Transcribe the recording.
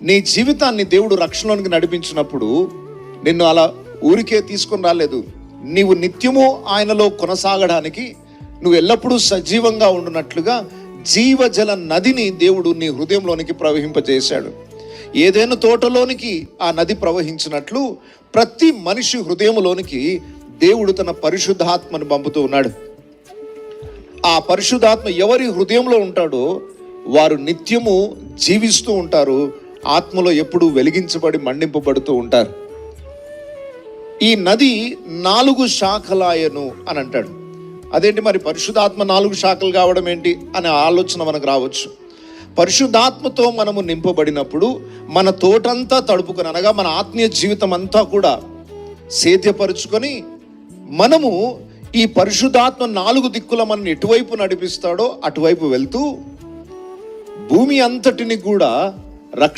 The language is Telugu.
నీ జీవితాన్ని దేవుడు రక్షణలోనికి నడిపించినప్పుడు నిన్ను అలా ఊరికే తీసుకొని రాలేదు. నీవు నిత్యము ఆయనలో కొనసాగడానికి, నువ్వు ఎల్లప్పుడూ సజీవంగా ఉండునట్లుగా జీవజల నదిని దేవుడు నీ హృదయంలోనికి ప్రవహింపజేశాడు. ఏదైనా తోటలోనికి ఆ నది ప్రవహించినట్లు ప్రతి మనిషి హృదయంలోనికి దేవుడు తన పరిశుద్ధాత్మను పంపుతూ ఉన్నాడు. ఆ పరిశుద్ధాత్మ ఎవరి హృదయంలో ఉంటాడో వారు నిత్యము జీవిస్తూ ఉంటారు, ఆత్మలో ఎప్పుడూ వెలిగించబడి మండింపబడుతూ ఉంటారు. ఈ నది 4 శాఖలాయను అని అంటాడు. అదేంటి మరి పరిశుద్ధాత్మ 4 శాఖలు కావడం ఏంటి అనే ఆలోచన మనకు రావచ్చు. పరిశుద్ధాత్మతో మనము నింపబడినప్పుడు మన తోటంతా తడుపుకొని, అనగా మన ఆత్మీయ జీవితం అంతా కూడా సేద్యపరుచుకొని, మనము ఈ పరిశుద్ధాత్మ 4 దిక్కుల మనల్ని ఎటువైపు నడిపిస్తాడో అటువైపు వెళ్తూ భూమి అంతటిని కూడా